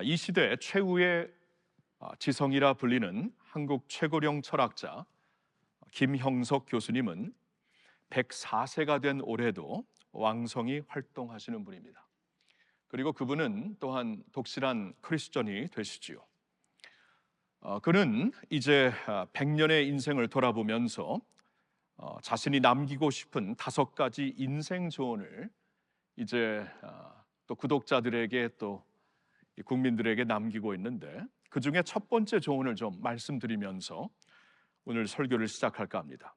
이 시대 최후의 지성이라 불리는 한국 최고령 철학자 김형석 교수님은 104세가 된 올해도 왕성히 활동하시는 분입니다. 그리고 그분은 또한 독실한 크리스천이 되시지요. 그는 이제 100년의 인생을 돌아보면서 자신이 남기고 싶은 5가지 인생 조언을 이제 또 구독자들에게 또 국민들에게 남기고 있는데, 그 중에 첫 번째 조언을 좀 말씀드리면서 오늘 설교를 시작할까 합니다.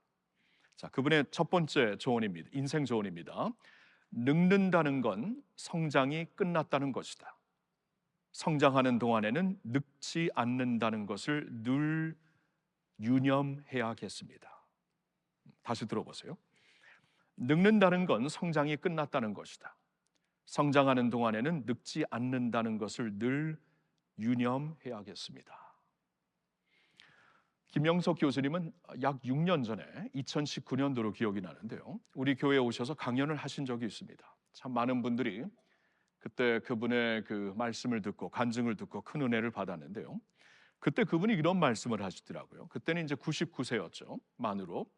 자, 그분의 첫 번째 조언입니다. 인생 조언입니다. 늙는다는 건 성장이 끝났다는 것이다. 성장하는 동안에는 늙지 않는다는 것을 늘 유념해야겠습니다. 다시 들어보세요. 늙는다는 건 성장이 끝났다는 것이다. 성장하는 동안에는 늙지 않는다는 것을 늘 유념해야겠습니다. 김영석 교수님은 약 6년 전에 2019년도로 기억이 나는데요, 우리 교회에 오셔서 강연을 하신 적이 있습니다. 참 많은 분들이 그때 그분의 그 말씀을 듣고 간증을 듣고 큰 은혜를 받았는데요, 그때 그분이 이런 말씀을 하시더라고요. 그때는 이제 99세였죠. 만으로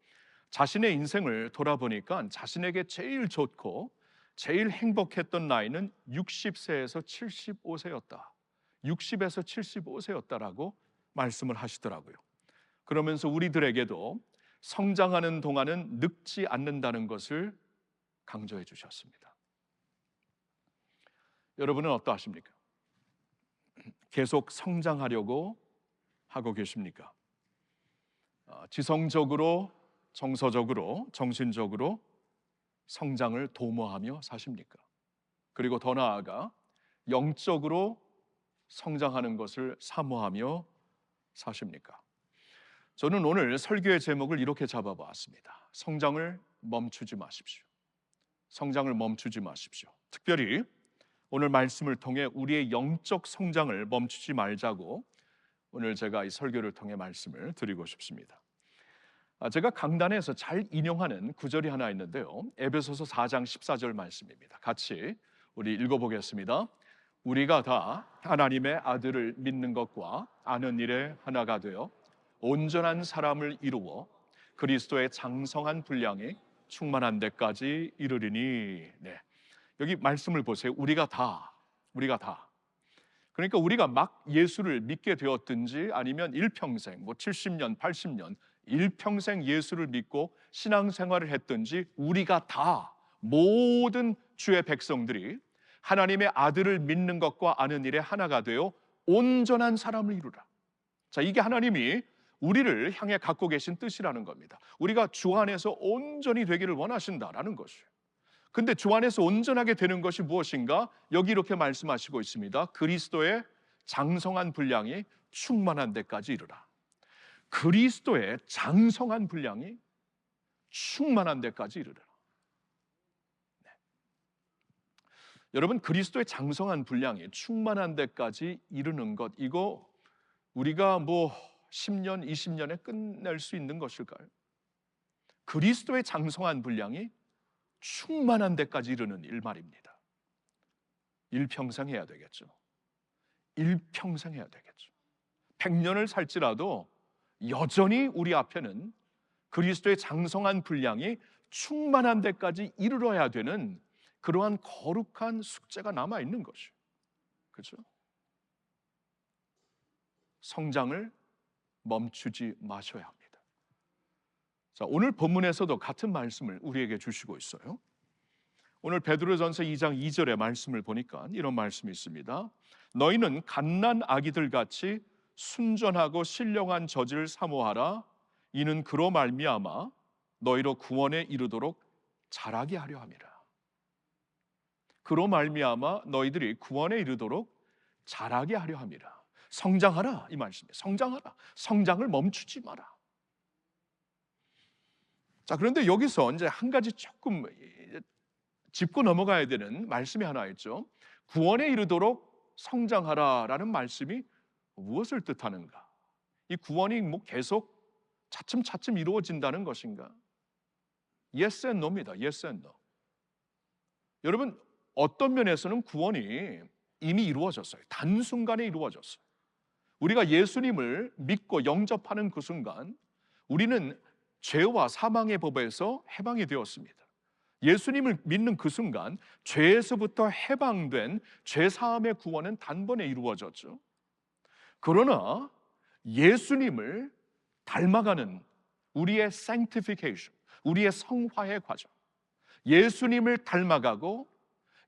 자신의 인생을 돌아보니까 자신에게 제일 좋고 제일 행복했던 나이는 60세에서 75세였다. 60에서 75세였다라고 말씀을 하시더라고요. 그러면서 우리들에게도 성장하는 동안은 늙지 않는다는 것을 강조해 주셨습니다. 여러분은 어떠하십니까? 계속 성장하려고 하고 계십니까? 지성적으로, 정서적으로, 정신적으로 성장을 도모하며 사십니까? 그리고 더 나아가 영적으로 성장하는 것을 사모하며 사십니까? 저는 오늘 설교의 제목을 이렇게 잡아봤습니다. 성장을 멈추지 마십시오. 성장을 멈추지 마십시오. 특별히 오늘 말씀을 통해 우리의 영적 성장을 멈추지 말자고 오늘 제가 이 설교를 통해 말씀을 드리고 싶습니다. 제가 강단에서 잘 인용하는 구절이 하나 있는데요, 에베소서 4장 14절 말씀입니다. 같이 우리 읽어보겠습니다. 우리가 다 하나님의 아들을 믿는 것과 아는 일에 하나가 되어 온전한 사람을 이루어 그리스도의 장성한 분량이 충만한 데까지 이르리니. 네, 여기 말씀을 보세요. 우리가 다. 그러니까 우리가 막 예수를 믿게 되었든지 아니면 일평생 70년, 80년 일평생 예수를 믿고 신앙생활을 했든지 우리가 다, 모든 주의 백성들이 하나님의 아들을 믿는 것과 아는 일에 하나가 되어 온전한 사람을 이루라. 자, 이게 하나님이 우리를 향해 갖고 계신 뜻이라는 겁니다. 우리가 주 안에서 온전히 되기를 원하신다라는 것이에요. 근데 주 안에서 온전하게 되는 것이 무엇인가? 여기 이렇게 말씀하시고 있습니다. 그리스도의 장성한 분량이 충만한 데까지 이르라. 그리스도의 장성한 분량이 충만한 데까지 이르라. 네. 여러분, 그리스도의 장성한 분량이 충만한 데까지 이르는 것, 이거 우리가 10년, 20년에 끝낼 수 있는 것일까요? 그리스도의 장성한 분량이 충만한 데까지 이르는 일 말입니다. 일평생 해야 되겠죠. 일평생 해야 되겠죠. 100년을 살지라도 여전히 우리 앞에는 그리스도의 장성한 분량이 충만한 데까지 이르러야 되는 그러한 거룩한 숙제가 남아 있는 것이에요. 그렇죠? 성장을 멈추지 마셔야 합니다. 자, 오늘 본문에서도 같은 말씀을 우리에게 주시고 있어요. 오늘 베드로전서 2장 2절의 말씀을 보니까 이런 말씀이 있습니다. 너희는 갓난 아기들 같이 순전하고 신령한 젖을 사모하라. 이는 그로 말미암아 너희로 구원에 이르도록 자라게 하려 함이라. 그로 말미암아 너희들이 구원에 이르도록 자라게 하려 함이라. 성장하라, 이 말씀이에요. 성장하라. 성장을 멈추지 마라. 자, 그런데 여기서 이제 한 가지 조금 짚고 넘어가야 되는 말씀이 하나 있죠. 구원에 이르도록 성장하라라는 말씀이 무엇을 뜻하는가? 이 구원이 계속 차츰차츰 이루어진다는 것인가? Yes and no입니다. Yes and no. 여러분, 어떤 면에서는 구원이 이미 이루어졌어요. 단순간에 이루어졌어요. 우리가 예수님을 믿고 영접하는 그 순간 우리는 죄와 사망의 법에서 해방이 되었습니다. 예수님을 믿는 그 순간 죄에서부터 해방된 죄사함의 구원은 단번에 이루어졌죠. 그러나 예수님을 닮아가는 우리의 sanctification, 우리의 성화의 과정, 예수님을 닮아가고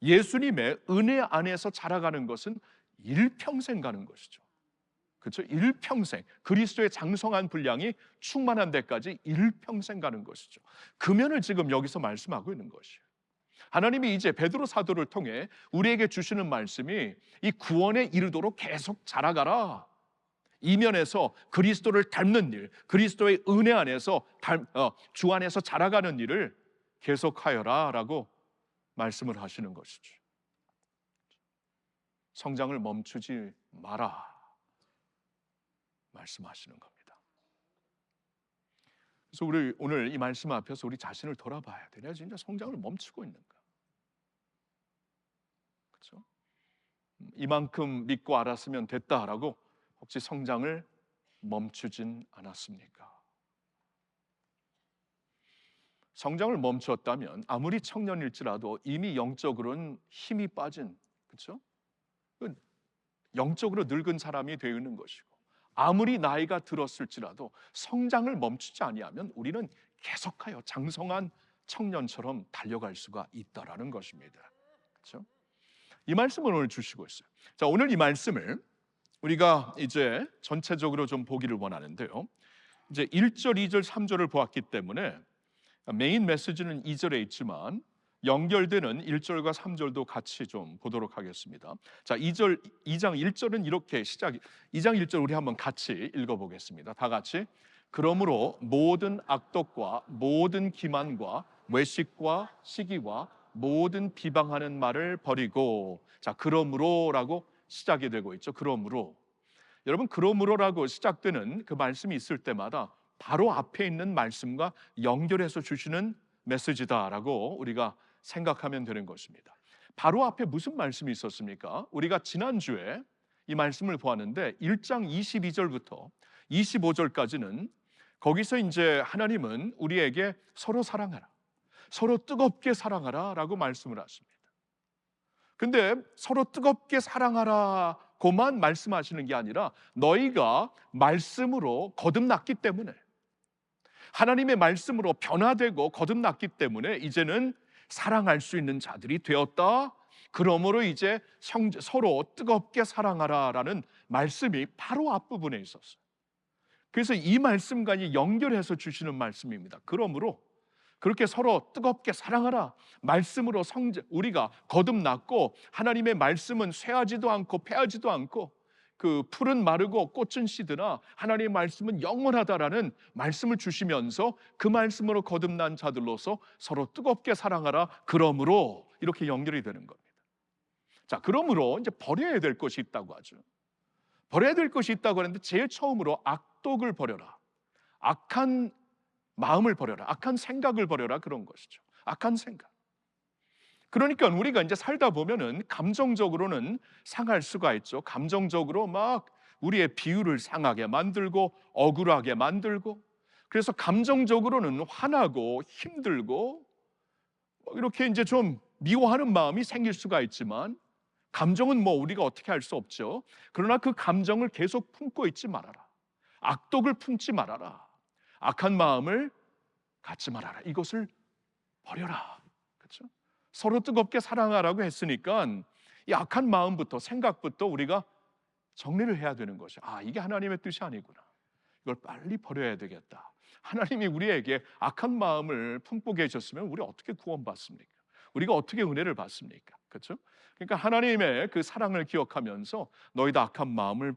예수님의 은혜 안에서 자라가는 것은 일평생 가는 것이죠. 그렇죠? 일평생 그리스도의 장성한 분량이 충만한 데까지 일평생 가는 것이죠. 그 면을 지금 여기서 말씀하고 있는 것이에요. 하나님이 이제 베드로 사도를 통해 우리에게 주시는 말씀이 이 구원에 이르도록 계속 자라가라. 이면에서 그리스도를 닮는 일, 그리스도의 은혜 안에서 주 안에서 자라가는 일을 계속하여라 라고 말씀을 하시는 것이죠. 성장을 멈추지 마라 말씀하시는 겁니다. 그래서 우리 오늘 이 말씀 앞에서 우리 자신을 돌아봐야 돼. 내가 진짜 성장을 멈추고 있는가? 그렇죠? 이만큼 믿고 알았으면 됐다라고 혹시 성장을 멈추진 않았습니까? 성장을 멈췄다면 아무리 청년일지라도 이미 영적으로는 힘이 빠진, 그렇죠? 영적으로 늙은 사람이 되는 것이고, 아무리 나이가 들었을지라도 성장을 멈추지 아니하면 우리는 계속하여 장성한 청년처럼 달려갈 수가 있다라는 것입니다. 그렇죠? 이 말씀을 오늘 주시고 있어요. 자, 오늘 이 말씀을 우리가 이제 전체적으로 좀 보기를 원하는데요. 이제 1절, 2절, 3절을 보았기 때문에 메인 메시지는 2절에 있지만 연결되는 1절과 3절도 같이 좀 보도록 하겠습니다. 자, 2장 1절은 이렇게 2장 1절 우리 한번 같이 읽어보겠습니다. 다 같이. 그러므로 모든 악독과 모든 기만과 외식과 시기와 모든 비방하는 말을 버리고, 자, 그러므로라고 시작이 되고 있죠. 그러므로. 여러분, 그러므로라고 시작되는 그 말씀이 있을 때마다 바로 앞에 있는 말씀과 연결해서 주시는 메시지다라고 우리가 생각하면 되는 것입니다. 바로 앞에 무슨 말씀이 있었습니까? 우리가 지난주에 이 말씀을 보았는데 1장 22절부터 25절까지는 거기서 이제 하나님은 우리에게 서로 사랑하라, 서로 뜨겁게 사랑하라 라고 말씀을 하십니다. 근데 서로 뜨겁게 사랑하라고만 말씀하시는 게 아니라 너희가 말씀으로 거듭났기 때문에, 하나님의 말씀으로 변화되고 거듭났기 때문에 이제는 사랑할 수 있는 자들이 되었다. 그러므로 이제 서로 뜨겁게 사랑하라라는 말씀이 바로 앞부분에 있었어요. 그래서 이 말씀과 연결해서 주시는 말씀입니다. 그러므로 그렇게 서로 뜨겁게 사랑하라. 말씀으로 우리가 거듭났고 하나님의 말씀은 쇠하지도 않고 패하지도 않고 그 풀은 마르고 꽃은 시드나 하나님의 말씀은 영원하다라는 말씀을 주시면서 그 말씀으로 거듭난 자들로서 서로 뜨겁게 사랑하라. 그러므로 이렇게 연결이 되는 겁니다. 자, 그러므로 이제 버려야 될 것이 있다고 하죠. 버려야 될 것이 있다고 하는데 제일 처음으로 악독을 버려라. 악한 마음을 버려라. 악한 생각을 버려라. 그런 것이죠. 악한 생각. 그러니까 우리가 이제 살다 보면은 감정적으로는 상할 수가 있죠. 감정적으로 막 우리의 비율을 상하게 만들고 억울하게 만들고, 그래서 감정적으로는 화나고 힘들고 이렇게 이제 좀 미워하는 마음이 생길 수가 있지만, 감정은 뭐 우리가 어떻게 할 수 없죠. 그러나 그 감정을 계속 품고 있지 말아라. 악독을 품지 말아라. 악한 마음을 갖지 말아라. 이것을 버려라. 그렇죠? 서로 뜨겁게 사랑하라고 했으니까 이 악한 마음부터, 생각부터 우리가 정리를 해야 되는 것이, 이게 하나님의 뜻이 아니구나. 이걸 빨리 버려야 되겠다. 하나님이 우리에게 악한 마음을 품고 계셨으면 우리 어떻게 구원받습니까? 우리가 어떻게 은혜를 받습니까? 그렇죠? 그러니까 하나님의 그 사랑을 기억하면서 너희도 악한 마음을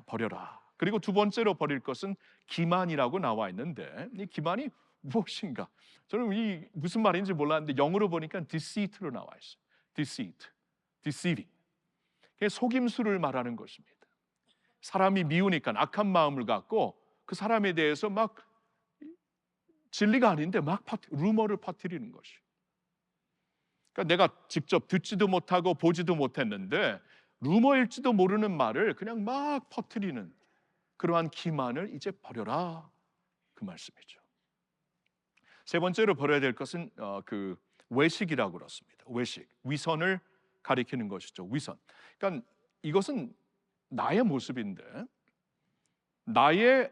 버려라. 그리고 두 번째로 버릴 것은 기만이라고 나와 있는데, 이 기만이 무엇인가? 저는 이 무슨 말인지 몰랐는데 영어로 보니까 deceit로 나와 있어요. deceit, deceiving. 그게 속임수를 말하는 것입니다. 사람이 미우니까 악한 마음을 갖고 그 사람에 대해서 막 진리가 아닌데 막 루머를 퍼뜨리는 것이. 그러니까 내가 직접 듣지도 못하고 보지도 못했는데 루머일지도 모르는 말을 그냥 막 퍼뜨리는 그러한 기만을 이제 버려라, 그 말씀이죠. 세 번째로 버려야 될 것은 그 외식이라고 그렇습니다. 외식, 위선을 가리키는 것이죠. 위선. 그러니까 이것은 나의 모습인데 나의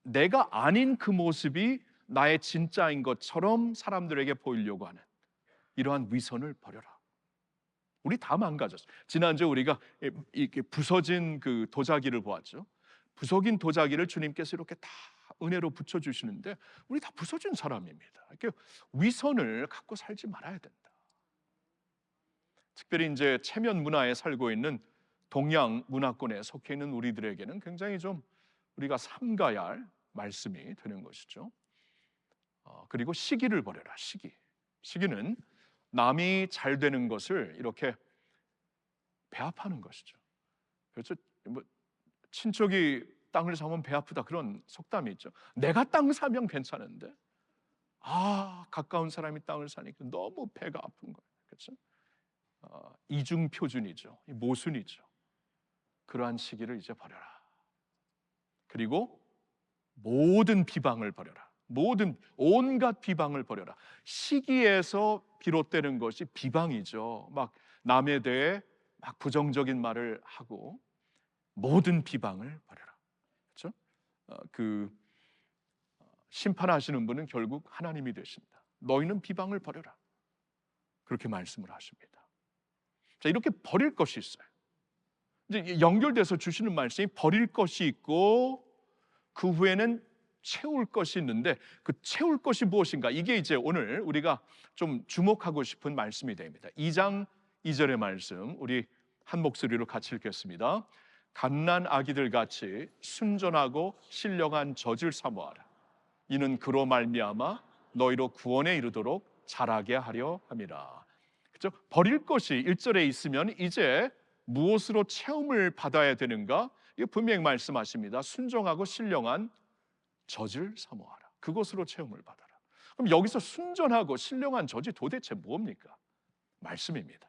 내가 아닌 그 모습이 나의 진짜인 것처럼 사람들에게 보이려고 하는 이러한 위선을 버려라. 우리 다 망가졌어요. 지난주에 우리가 이렇게 부서진 그 도자기를 보았죠. 부서진 도자기를 주님께서 이렇게 다 은혜로 붙여주시는데 우리 다 부서진 사람입니다. 이렇게 위선을 갖고 살지 말아야 된다. 특별히 이제 체면 문화에 살고 있는 동양 문화권에 속해 있는 우리들에게는 굉장히 좀 우리가 삼가야 할 말씀이 되는 것이죠. 그리고 시기를 버려라. 시기는 남이 잘 되는 것을 이렇게 배합하는 것이죠. 그렇죠. 뭐 친척이 땅을 사면 배 아프다, 그런 속담이 있죠. 내가 땅 사면 괜찮은데 가까운 사람이 땅을 사니까 너무 배가 아픈 거예요. 그렇죠. 이중 표준이죠. 모순이죠. 그러한 시기를 이제 버려라. 그리고 모든 비방을 버려라. 온갖 비방을 버려라. 시기에서 비롯되는 것이 비방이죠. 막 남에 대해 막 부정적인 말을 하고 모든 비방을 버려라. 그렇죠? 심판하시는 분은 결국 하나님이 되신다. 너희는 비방을 버려라. 그렇게 말씀을 하십니다. 자, 이렇게 버릴 것이 있어요. 이제 연결돼서 주시는 말씀이 버릴 것이 있고 그 후에는 채울 것이 있는데 그 채울 것이 무엇인가? 이게 이제 오늘 우리가 좀 주목하고 싶은 말씀이 됩니다. 2장 2절의 말씀 우리 한 목소리로 같이 읽겠습니다. 갓난 아기들 같이 순전하고 신령한 젖을 사모하라. 이는 그로 말미암아 너희로 구원에 이르도록 자라게 하려 함이라. 그렇죠? 버릴 것이 1절에 있으면 이제 무엇으로 체험을 받아야 되는가? 이거 분명히 말씀하십니다. 순종하고 신령한 젖을 사모하라. 그것으로 체험을 받아라. 그럼 여기서 순전하고 신령한 젖이 도대체 뭡니까? 말씀입니다.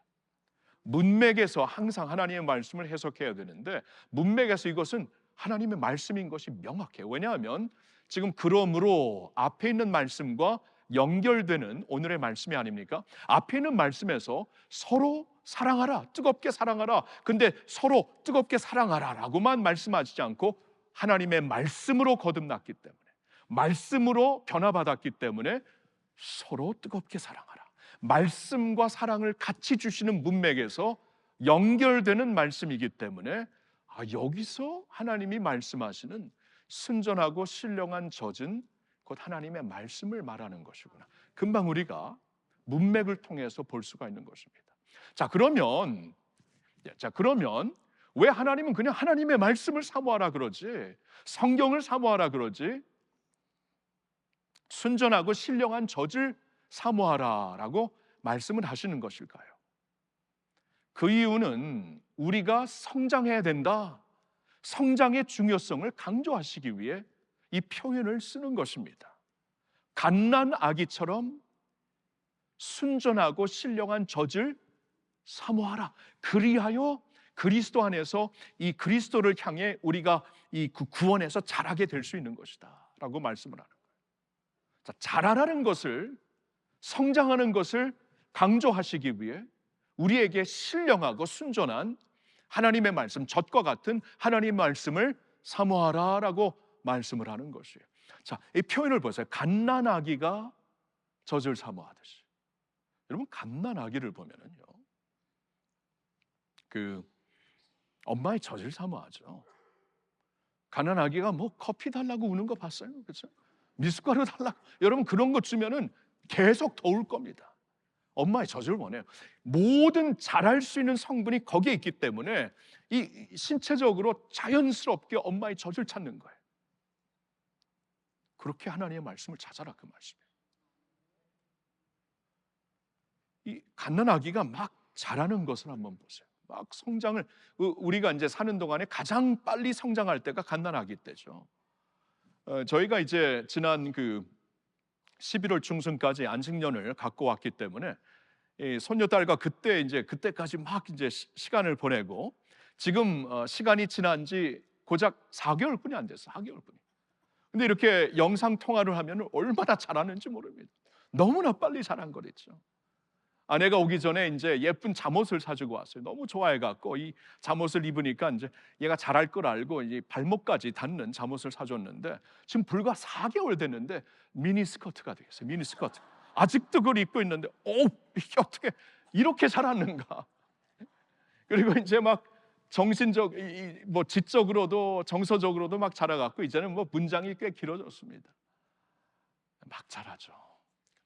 문맥에서 항상 하나님의 말씀을 해석해야 되는데 문맥에서 이것은 하나님의 말씀인 것이 명확해요. 왜냐하면 지금 그러므로 앞에 있는 말씀과 연결되는 오늘의 말씀이 아닙니까? 앞에 있는 말씀에서 서로 사랑하라, 뜨겁게 사랑하라. 근데 서로 뜨겁게 사랑하라 라고만 말씀하시지 않고 하나님의 말씀으로 거듭났기 때문에, 말씀으로 변화받았기 때문에 서로 뜨겁게 사랑하라. 말씀과 사랑을 같이 주시는 문맥에서 연결되는 말씀이기 때문에 여기서 하나님이 말씀하시는 순전하고 신령한 젖은 곧 하나님의 말씀을 말하는 것이구나. 금방 우리가 문맥을 통해서 볼 수가 있는 것입니다. 자, 그러면 왜 하나님은 그냥 하나님의 말씀을 사모하라 그러지? 성경을 사모하라 그러지? 순전하고 신령한 젖을 사모하라라고 말씀을 하시는 것일까요? 그 이유는 우리가 성장해야 된다. 성장의 중요성을 강조하시기 위해 이 표현을 쓰는 것입니다. 갓난 아기처럼 순전하고 신령한 젖을 사모하라. 그리하여 그리스도 안에서 이 그리스도를 향해 우리가 이 구원에서 자라게 될 수 있는 것이다 라고 말씀을 하는 거예요. 자, 자라라는 것을, 성장하는 것을 강조하시기 위해 우리에게 신령하고 순전한 하나님의 말씀, 젖과 같은 하나님의 말씀을 사모하라 라고 말씀을 하는 것이에요. 자, 이 표현을 보세요. 갓난 아기가 젖을 사모하듯이. 여러분, 갓난 아기를 보면은요, 엄마의 젖을 사모하죠. 갓난 아기가 뭐 커피 달라고 우는 거 봤어요? 그렇죠? 미숫가루 달라고. 여러분, 그런 거 주면은 계속 더 울 겁니다. 엄마의 젖을 원해요. 모든 자랄 수 있는 성분이 거기에 있기 때문에 이 신체적으로 자연스럽게 엄마의 젖을 찾는 거예요. 그렇게 하나님의 말씀을 찾아라, 그 말씀이에요. 이 갓난 아기가 막 자라는 것을 한번 보세요. 막 성장을, 우리가 이제 사는 동안에 가장 빨리 성장할 때가 갓난 아기 때죠. 저희가 이제 지난 11월 중순까지 안식년을 갖고 왔기 때문에 이 손녀딸과 그때까지 막 이제 시간을 보내고 지금 시간이 지난 지 고작 4개월뿐이 안 됐어. 4개월뿐이. 근데 이렇게 영상 통화를 하면 얼마나 잘하는지 모릅니다. 너무나 빨리 자란 거랬죠. 아내가 오기 전에 이제 예쁜 잠옷을 사주고 왔어요. 너무 좋아해갖고 이 잠옷을 입으니까 이제 얘가 잘할 걸 알고 이 발목까지 닿는 잠옷을 사줬는데 지금 불과 4개월 됐는데 미니 스커트가 되겠어요. 미니 스커트. 아직도 그걸 입고 있는데, 이게 어떻게 이렇게 자랐는가? 그리고 이제 막 뭐 지적으로도 정서적으로도 막 자라갖고 이제는 뭐 문장이 꽤 길어졌습니다. 막 자라죠.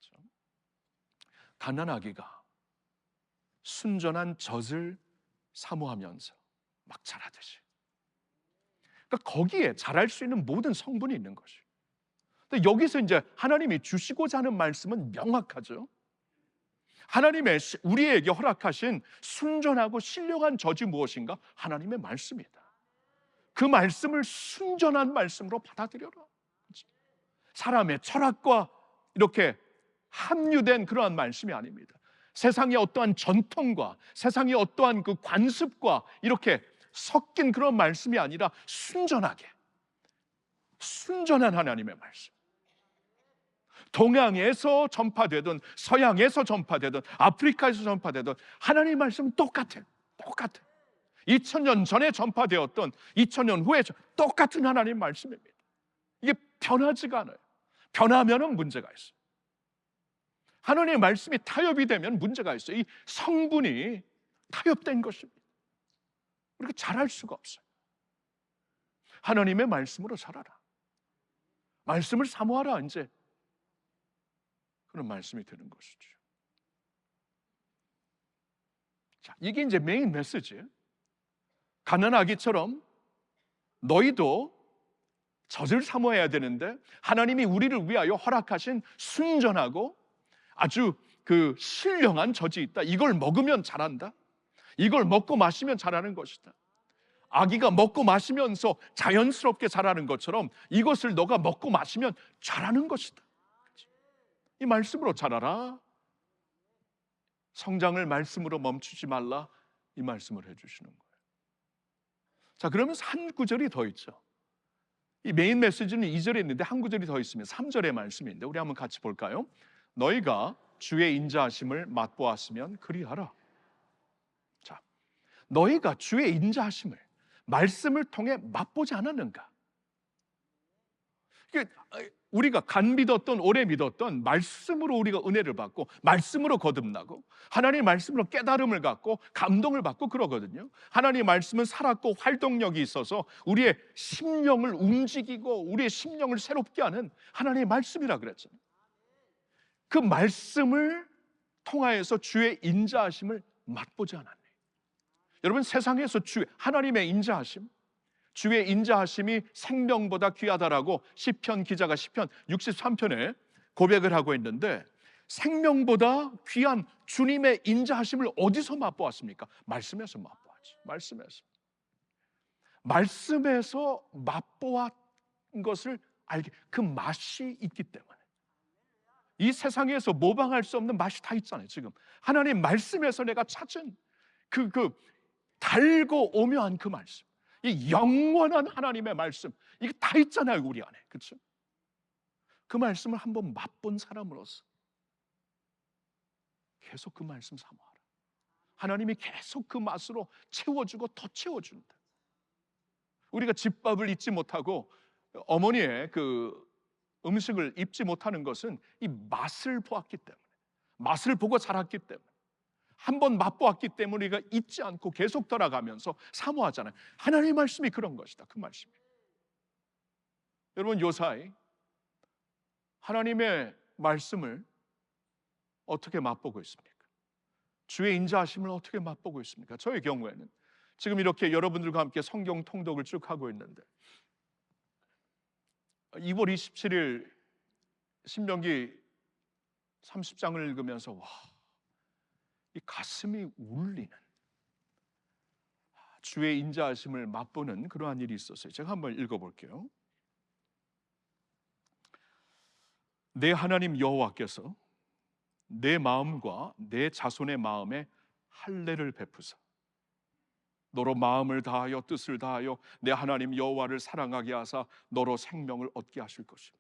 그렇죠? 가난아기가 순전한 젖을 사모하면서 막 자라듯이. 그러니까 거기에 자랄 수 있는 모든 성분이 있는 것이에요. 근데 여기서 이제 하나님이 주시고자 하는 말씀은 명확하죠. 하나님의 우리에게 허락하신 순전하고 신령한 젖이 무엇인가? 하나님의 말씀이다. 그 말씀을 순전한 말씀으로 받아들여라. 그렇죠? 사람의 철학과 이렇게 함유된 그러한 말씀이 아닙니다. 세상의 어떠한 전통과 세상의 어떠한 그 관습과 이렇게 섞인 그런 말씀이 아니라 순전하게, 순전한 하나님의 말씀. 동양에서 전파되든 서양에서 전파되든 아프리카에서 전파되든 하나님의 말씀은 똑같아요. 2000년 전에 전파되었던 2000년 후에 똑같은 하나님 말씀입니다. 이게 변하지가 않아요. 변하면은 문제가 있어요. 하나님의 말씀이 타협이 되면 문제가 있어요. 이 성분이 타협된 것입니다. 이렇게 잘할 수가 없어요. 하나님의 말씀으로 살아라. 말씀을 사모하라. 이제 그런 말씀이 되는 것이죠. 자, 이게 이제 메인 메시지예요. 가난아기처럼 너희도 젖을 사모해야 되는데 하나님이 우리를 위하여 허락하신 순전하고 아주 그 신령한 젖이 있다. 이걸 먹으면 자란다. 이걸 먹고 마시면 자라는 것이다. 아기가 먹고 마시면서 자연스럽게 자라는 것처럼 이것을 너가 먹고 마시면 자라는 것이다. 이 말씀으로 자라라. 성장을 말씀으로 멈추지 말라. 이 말씀을 해주시는 거예요. 자, 그러면서 한 구절이 더 있죠. 이 메인 메시지는 2절에 있는데 한 구절이 더 있으면 3절의 말씀인데 우리 한번 같이 볼까요? 너희가 주의 인자하심을 맛보았으면 그리하라. 자, 너희가 주의 인자하심을 말씀을 통해 맛보지 않았는가? 우리가 간 믿었던 오래 믿었던 말씀으로 우리가 은혜를 받고 말씀으로 거듭나고 하나님의 말씀으로 깨달음을 갖고 감동을 받고 그러거든요. 하나님의 말씀은 살았고 활동력이 있어서 우리의 심령을 움직이고 우리의 심령을 새롭게 하는 하나님의 말씀이라 그랬잖아요. 그 말씀을 통하여서 주의 인자하심을 맛보지 않았네. 여러분, 세상에서 하나님의 인자하심, 주의 인자하심이 생명보다 귀하다라고 시편 기자가 시편 63편에 고백을 하고 있는데, 생명보다 귀한 주님의 인자하심을 어디서 맛보았습니까? 말씀에서 맛보았지. 말씀에서 맛보았 것을 알게, 그 맛이 있기 때문에. 이 세상에서 모방할 수 없는 맛이 다 있잖아요. 지금 하나님 말씀에서 내가 찾은 그 달고 오묘한 그 말씀, 이 영원한 하나님의 말씀, 이게 다 있잖아요, 우리 안에. 그렇죠? 그 말씀을 한번 맛본 사람으로서 계속 그 말씀 사모하라. 하나님이 계속 그 맛으로 채워주고 더 채워준다. 우리가 집밥을 잊지 못하고 어머니의 그 음식을 잊지 못하는 것은 이 맛을 보았기 때문에, 맛을 보고 자랐기 때문에, 한번 맛보았기 때문에 우리가 잊지 않고 계속 돌아가면서 사모하잖아요. 하나님의 말씀이 그런 것이다. 그 말씀이. 여러분, 요사이 하나님의 말씀을 어떻게 맛보고 있습니까? 주의 인자하심을 어떻게 맛보고 있습니까? 저의 경우에는 지금 이렇게 여러분들과 함께 성경 통독을 쭉 하고 있는데 2월 27일 신명기 30장을 읽으면서 이 가슴이 울리는, 주의 인자하심을 맛보는 그러한 일이 있었어요. 제가 한번 읽어볼게요. 내 하나님 여호와께서 내 마음과 내 자손의 마음에 할례를 베푸사 너로 마음을 다하여 뜻을 다하여 내 하나님 여호와를 사랑하게 하사 너로 생명을 얻게 하실 것이며.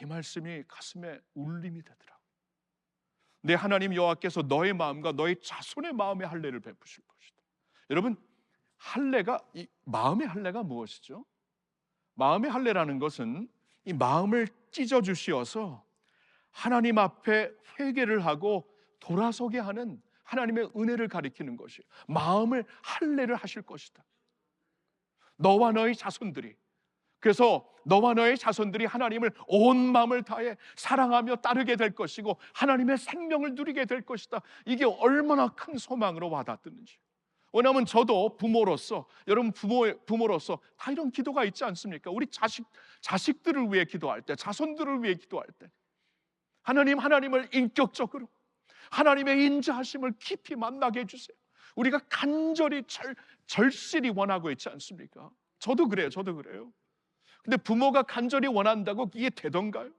이 말씀이 가슴에 울림이 되더라고요. 내 하나님 여호와께서 너의 마음과 너의 자손의 마음에 할례를 베푸실 것이다. 여러분, 할례가, 이 마음의 할례가 무엇이죠? 마음의 할례라는 것은 이 마음을 찢어 주시어서 하나님 앞에 회개를 하고 돌아서게 하는 하나님의 은혜를 가리키는 것이에요. 마음을 할례를 하실 것이다. 너와 너의 자손들이, 그래서 너와 너의 자손들이 하나님을 온 마음을 다해 사랑하며 따르게 될 것이고 하나님의 생명을 누리게 될 것이다. 이게 얼마나 큰 소망으로 와닿았는지. 왜냐하면 저도 부모로서, 여러분 부모로서 다 이런 기도가 있지 않습니까? 우리 자식들을 위해 기도할 때, 자손들을 위해 기도할 때 하나님을 인격적으로 하나님의 인자하심을 깊이 만나게 해주세요. 우리가 간절히 절실히 원하고 있지 않습니까? 저도 그래요. 근데 부모가 간절히 원한다고 이게 되던가요?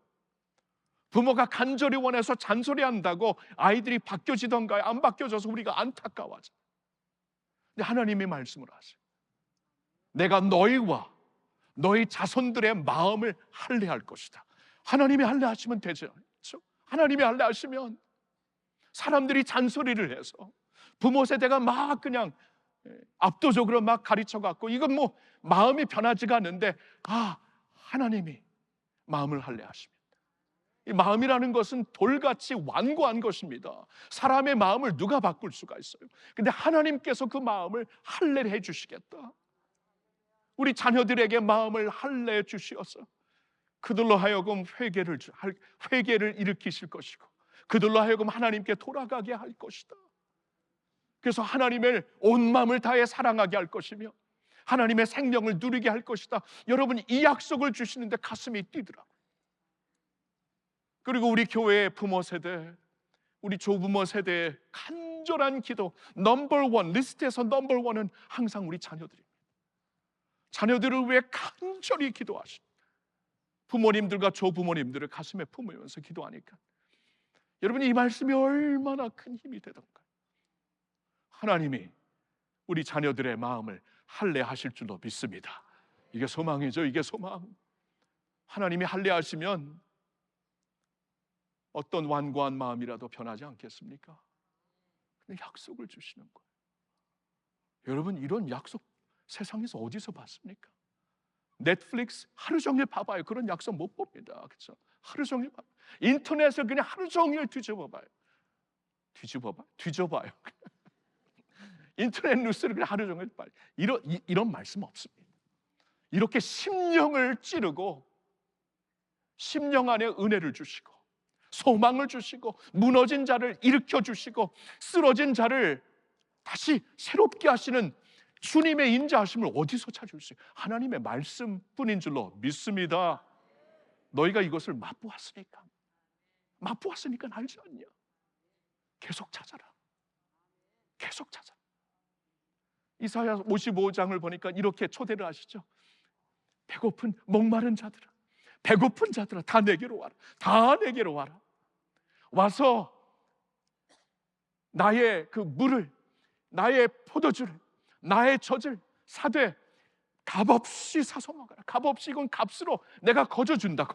부모가 간절히 원해서 잔소리한다고 아이들이 바뀌어지던가요? 안 바뀌어져서 우리가 안타까워하죠. 근데 하나님이 말씀을 하세요. 내가 너희와 너희 자손들의 마음을 할례할 것이다. 하나님이 할례하시면 되죠. 하나님이 할례하시면 사람들이 잔소리를 해서 부모 세대가 막 그냥 압도적으로 막 가르쳐갖고 이건 뭐 마음이 변하지가 않는데, 하나님이 마음을 할례하십니다. 이 마음이라는 것은 돌같이 완고한 것입니다. 사람의 마음을 누가 바꿀 수가 있어요? 근데 하나님께서 그 마음을 할례를 해주시겠다. 우리 자녀들에게 마음을 할례해 주시어서 그들로 하여금 회개를 일으키실 것이고 그들로 하여금 하나님께 돌아가게 할 것이다. 그래서 하나님을 온 마음을 다해 사랑하게 할 것이며 하나님의 생명을 누리게 할 것이다. 여러분, 이 약속을 주시는데 가슴이 뛰더라고요. 그리고 우리 교회의 부모 세대, 우리 조부모 세대의 간절한 기도, 넘버원, 리스트에서 넘버원은 항상 우리 자녀들입니다. 자녀들을 위해 간절히 기도하십니다. 부모님들과 조부모님들을 가슴에 품으면서 기도하니까 여러분이 이 말씀이 얼마나 큰 힘이 되던가요? 하나님이 우리 자녀들의 마음을 할례하실 줄로 믿습니다. 이게 소망이죠. 이게 소망. 하나님이 할례하시면 어떤 완고한 마음이라도 변하지 않겠습니까? 근데 약속을 주시는 거예요. 여러분, 이런 약속 세상에서 어디서 봤습니까? 넷플릭스 하루 종일 봐봐요. 그런 약속 못 봅니다. 그렇죠? 하루 종일 봐요. 인터넷을 그냥 하루 종일 뒤져봐요. 인터넷 뉴스를 그냥 하루 종일 봐요. 이런 말씀 없습니다. 이렇게 심령을 찌르고 심령 안에 은혜를 주시고 소망을 주시고 무너진 자를 일으켜 주시고 쓰러진 자를 다시 새롭게 하시는 주님의 인자하심을 어디서 찾을 수 있어요? 하나님의 말씀뿐인 줄로 믿습니다. 너희가 이것을 맛보았으니까 알지 않냐? 계속 찾아라. 이사야 55장을 보니까 이렇게 초대를 하시죠. 배고픈 목마른 자들아 다 내게로 와라. 와서 나의 그 물을, 나의 포도주를, 나의 젖을 사되 값없이 사서 먹어라. 값없이, 이건 값으로 내가 거저준다.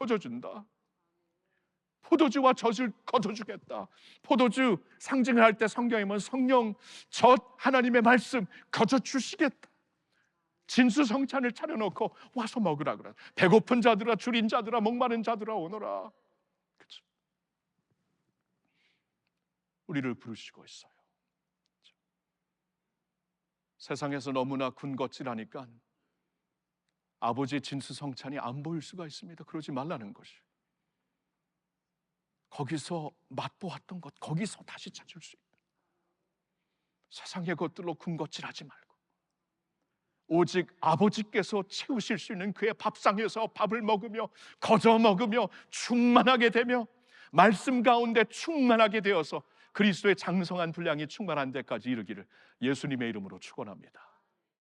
포도주와 젖을 거저주겠다. 포도주 상징을 할 때 성경에 보면 성령, 젖, 하나님의 말씀 거저주시겠다. 진수성찬을 차려놓고 와서 먹으라 그래. 배고픈 자들아, 줄인 자들아, 목마른 자들아 오너라. 그렇죠? 우리를 부르시고 있어요. 그렇죠? 세상에서 너무나 군것질하니까 아버지의 진수성찬이 안 보일 수가 있습니다. 그러지 말라는 것이. 거기서 맛보았던 것, 거기서 다시 찾을 수 있다. 세상의 것들로 군것질하지 말고 오직 아버지께서 채우실 수 있는 그의 밥상에서 밥을 먹으며 거저 먹으며 충만하게 되며 말씀 가운데 충만하게 되어서 그리스도의 장성한 분량이 충만한 데까지 이르기를 예수님의 이름으로 축원합니다.